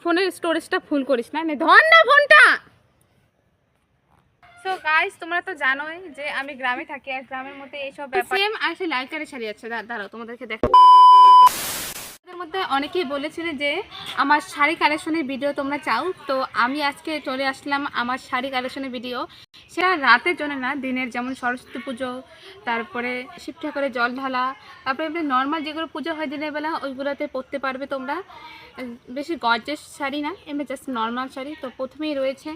ফোনের স্টোরেজটা ফুল করিস না, ধর না ফোনটা। সো গাইস, তোমরা তো জানোই যে আমি গ্রামে থাকি, আর গ্রামের মধ্যে এইসব ব্যাপার সেম। আর সেই লাল কালারের শাড়ি আছে, দাঁড়াও তোমাদেরকে দেখো। এর মধ্যে অনেকেই বলেছিলে যে আমার শাড়ি কালেকশনের ভিডিও তোমরা চাও, তো আমি আজকে চলে আসলাম আমার শাড়ি কালেকশনের ভিডিও। সেটা রাতের জন্য না, দিনের, যেমন সরস্বতী পুজো, তারপরে শিব ঠাকুরের জল ঢালা, তারপরে এমনি নর্মাল যেগুলো পুজো হয় দিনের বেলা ওইগুলোতে পরতে পারবে তোমরা। বেশি গর্জিয়াস শাড়ি না, এমনি জাস্ট নর্মাল শাড়ি। তো প্রথমেই রয়েছে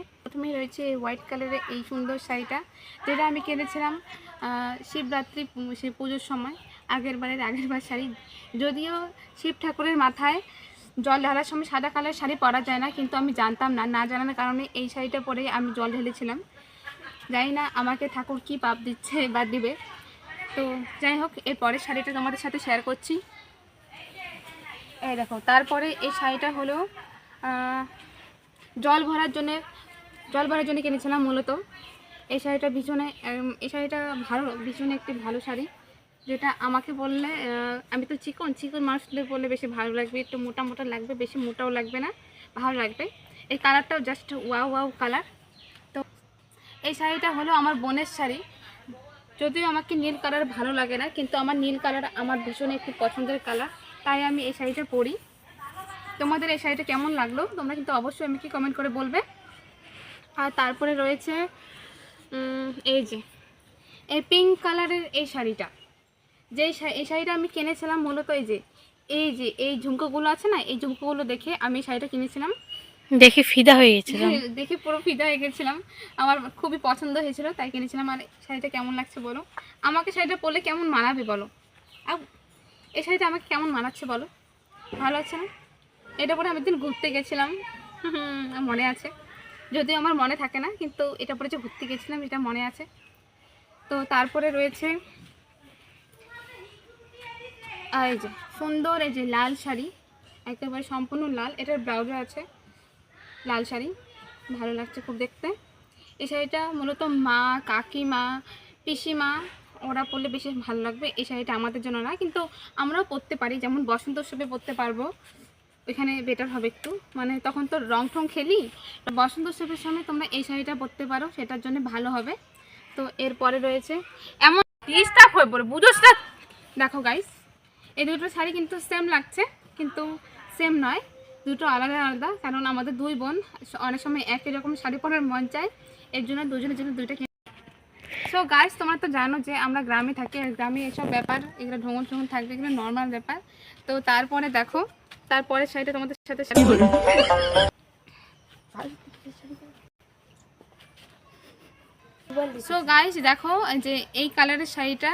এই হোয়াইট কালারের এই সুন্দর শাড়িটা, যেটা আমি কিনেছিলাম শিবরাত্রি সেই পুজোর সময়, আগের বার শাড়ি। যদিও শিব ঠাকুরের মাথায় জল ঢালার সময় সাদা কালার শাড়ি পরা যায় না, কিন্তু আমি জানতাম না জানার কারণে এই শাড়িটা পরে আমি জল ঢেলেছিলাম। জানি না আমাকে ঠাকুর কি পাপ দিচ্ছে বা দিবে। তো যাই হোক, এর পরের শাড়িটা তোমাদের সাথে শেয়ার করছি। এই দেখো, তারপরে এই শাড়িটা হলো জল ভরার জন্য কিনেছিলাম মূলত। এই শাড়িটা ভীষণ একটি ভালো শাড়ি, যেটা আমাকে বললে, আমি তো চিকন মানুষদের বললে বেশি ভালো লাগবে, একটু মোটা মোটা লাগবে, বেশি মোটাও লাগবে না, ভালো লাগবে। এই কালারটাও জাস্ট ওয়াও কালার। তো এই শাড়িটা হলো আমার বোনের শাড়ি। যদিও আমাকে নীল কালার ভালো লাগে না, কিন্তু আমার নীল কালার আমার ভীষণ একটি পছন্দের কালার, তাই আমি এই শাড়িটা পরি। তোমাদের এই শাড়িটা কেমন লাগলো তোমরা কিন্তু অবশ্যই আমাকে কমেন্ট করে বলবে। আর তারপরে রয়েছে এই পিঙ্ক কালারের এই শাড়িটা। এই শাড়িটা আমি কিনেছিলাম মূলত এই ঝুমকোগুলো আছে না, এই ঝুমকোগুলো দেখে আমি শাড়িটা কিনেছিলাম। দেখে ফিদা হয়ে গেছিলাম, দেখে পুরো ফিদা হয়ে গেছিলাম, আমার খুবই পছন্দ হয়েছিল তাই কিনেছিলাম। আর শাড়িটা কেমন লাগছে বলো, আমাকে শাড়িটা পরলে কেমন মানাবে বলো, এই শাড়িটা আমাকে কেমন মানাচ্ছে বলো, ভালো আছে না? এটা পরে আমি একদিন ঘুরতে গেছিলাম, মনে আছে, যদিও আমার মনে থাকে না, কিন্তু এটা পরে যে ঘুরতে গেছিলাম এটা মনে আছে। তো তারপরে রয়েছে এই যে সুন্দর এই যে লাল শাড়ি, একেবারে সম্পূর্ণ লাল, এটার ব্লাউজও আছে লাল শাড়ি, ভালো লাগছে খুব দেখতে। এই শাড়িটা মূলত মা, কাকিমা, পিসিমা ওরা পরলে বেশি ভালো লাগবে। এই শাড়িটা আমাদের জন্য না, কিন্তু আমরাও পরতে পারি, যেমন বসন্ত উৎসবে পরতে পারবো, ওইখানে বেটার হবে একটু, মানে তখন তো রং টং খেলি। বসন্ত উৎসবের সময় তোমরা এই শাড়িটা পরতে পারো, সেটার জন্য ভালো হবে। তো এরপরে রয়েছে এমন ডিস্টার্ব হয়ে পড়ে, বুঝোস না? দেখো গাইস, এই দুটো শাড়ি কিন্তু সেম লাগছে, কিন্তু সেম নয়, দুটো আলাদা আলাদা, কারণ আমাদের দুই বোন অনেক সময় একই রকম শাড়ি পরার মন চায়, এর জন্য দুজনের জন্য দুইটা কিনে। সো গাইস, তোমরা তো জানো যে আমরা গ্রামে থাকি, আর গ্রামে এসব ব্যাপার, এগুলো ঢোঙন ঠোঙন থাকবে, এগুলো নর্মাল ব্যাপার। তো তারপরে দেখো, তারপরে শাড়িটা তোমাদের সাথে সো গাইস দেখো, যে এই কালারের শাড়িটা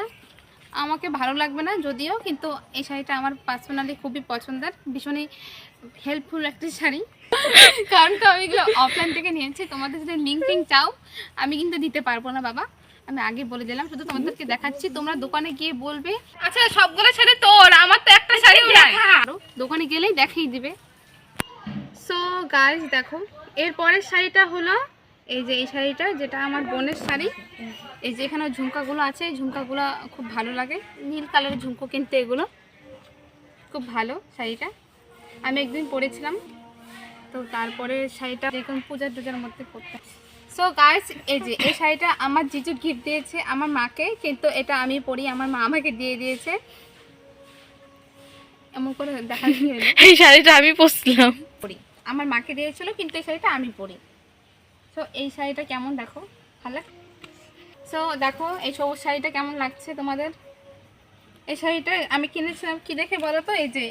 আমাকে ভালো লাগবে না যদিও, কিন্তু এই শাড়িটা আমার পার্সোনালি খুবই পছন্দের, ভীষণই হেল্পফুল একটা শাড়ি। কারণ তো আমি এগুলো অফলাইন থেকে নিয়েছি, তোমাদের যদি লিঙ্ক টিঙ্ক চাও আমি কিন্তু দিতে পারবো না বাবা, আমি আগে বলে দিলাম, শুধু তোমাদেরকে দেখাচ্ছি, তোমরা দোকানে গিয়ে বলবে। আচ্ছা, সবগুলো শাড়ি তোর, আমার তো একটা শাড়ি দোকানে গেলেই দেখিয়ে দিবে। সো গাইস দেখো, এরপরের শাড়িটা হলো এই শাড়িটা, যেটা আমার বোনের শাড়ি। এই যে এখানে ঝুমকাগুলো আছে, এই ঝুমকাগুলো খুব ভালো লাগে, নীল কালারের ঝুমকো, কিন্তু এগুলো খুব ভালো শাড়িটা, আমি একদিন পরেছিলাম। তো তারপরে শাড়িটা দেখুন পূজার টুজার মধ্যে পরতে। সো গাইস, এই শাড়িটা আমার জিজু গিফট দিয়েছে আমার মাকে, কিন্তু এটা আমি পরি, আমার মা আমাকে দিয়ে দিয়েছে। এমন করে দেখা এই শাড়িটা আমি পরছিলাম, পরি, আমার মাকে দিয়েছিল, কিন্তু এই শাড়িটা আমি পরি। সো এই শাড়িটা কেমন দেখো, ভালো লাগে। সো দেখো এই সবুজ শাড়িটা কেমন লাগছে তোমাদের। এই শাড়িটা আমি কিনেছিলাম কি দেখে বলো তো, এই যে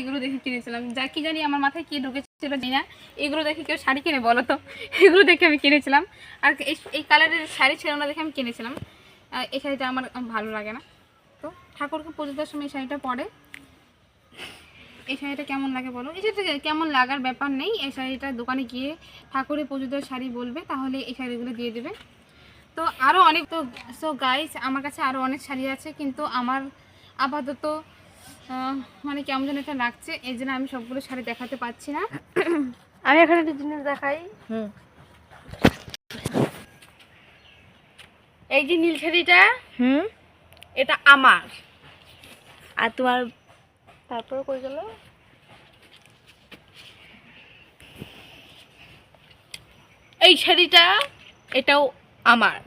এগুলো দেখে কিনেছিলাম, যা কি জানি আমার মাথায় কি ঢুকেছিল জানি না, এগুলো দেখে কেউ শাড়ি কিনে বলো তো, এগুলো দেখে আমি কিনেছিলাম। আর এই কালারের শাড়ি ছিল না দেখে আমি কিনেছিলাম। এই শাড়িটা আমার ভালো লাগে না। তো ঠাকুরকে পুজো দেওয়ার সময় এই শাড়িটা পরে, এই শাড়িটা কেমন লাগে বলো। এই শাড়িটা কেমন লাগার ব্যাপার নেই, এই শাড়িটা দোকানে গিয়ে ঠাকুরের পুজো দেওয়ার শাড়ি বলবে, তাহলে এই শাড়িগুলো দিয়ে দেবে। তো আরও অনেক, তো সো গাইস আমার কাছে আরও অনেক শাড়ি আছে, কিন্তু আমার আপাতত মানে কেমন যেন এটা লাগছে, এই জন্য আমি সবগুলো শাড়ি দেখাতে পাচ্ছি না। আমি এখানে একটা জিনিস দেখাই। এই যে নীল শাড়িটা, এটা আমার, আর তোমার তারপরে কই গেল, এই শাড়িটা এটাও আমার।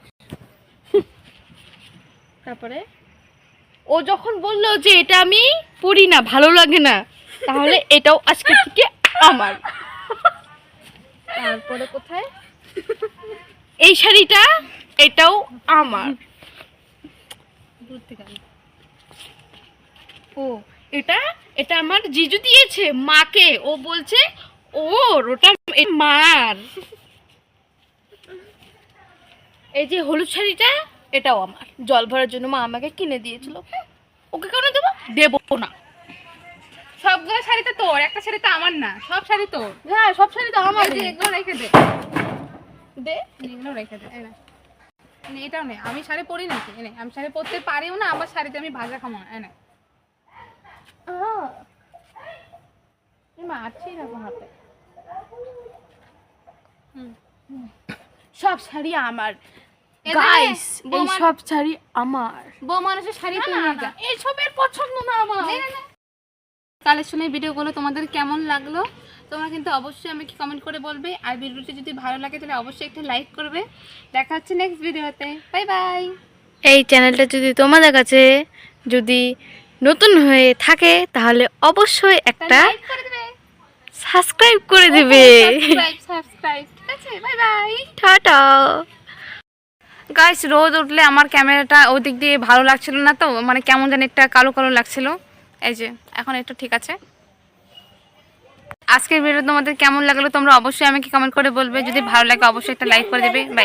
তারপরে ও যখন বললো যে এটা আমি পরি না, ভালো লাগে না, তাহলে এটাও আজকে থেকে আমার। তারপরে কোথায় এই শাড়িটা এটাও আমার। দূর থেকে ও এটা এটা আমার জিজু দিয়েছে মাকে, ও বলছে ওর ওটা মার। এই যে হলুদ শাড়িটা এটাও আমার, জল ভরার জন্য মা আমাকে কিনে দিয়েছিল। ওকে কেন দেবো? দেবো না। সবগুলো শাড়ি তো তোর, একটা শাড়ি তো আমার না, সব শাড়ি তোর। হ্যাঁ সব শাড়ি তো আমার। এই যে এগুলো রেখে দে, দে এগুলো রেখে দে। এই নে। এটাও নেই, আমি শাড়ি পরি নাকি? এনে আমি শাড়ি পরতে পারিও না, আবার শাড়িতে আমি ভাজা খামো না। এনে মারছি না হাতে। সব শাড়ি আমার এটা গাইস, নে, বৌমা- এই সব শাড়ি আমার। বউ মানুষের শাড়ি তুই নিয়ে যা। এইসবের পছন্দ না আমার। কালেকশনের ভিডিওগুলো তোমাদের কেমন লাগলো তোমরা কিন্তু অবশ্যই আমাকে কমেন্ট করে বলবে, আর ভিডিওটি যদি ভালো লাগে তাহলে অবশ্যই একটা লাইক করবে। দেখা হচ্ছে নেক্সট ভিডিওতে। Bye bye. এই চ্যানেলটা যদি তোমাদের কাছে যদি নতুন হয়ে থাকে তাহলে অবশ্যই একটা লাইক করে দেবে, সাবস্ক্রাইব করে দিবে। সাবস্ক্রাইব। ঠিক আছে, বাই বাই। টাটা। গাইস, রোদ উঠলে আমার ক্যামেরাটা ওই দিক দিয়ে ভালো লাগছিল না, তো মানে কেমন জানি একটা কালো কালো লাগছিল। এই যে এখন একটু ঠিক আছে। আজকের ভিডিও তোমাদের কেমন লাগলো তোমরা অবশ্যই আমাকে কমেন্ট করে বলবে, যদি ভালো লাগে অবশ্যই একটা লাইক করে দেবে। বাই।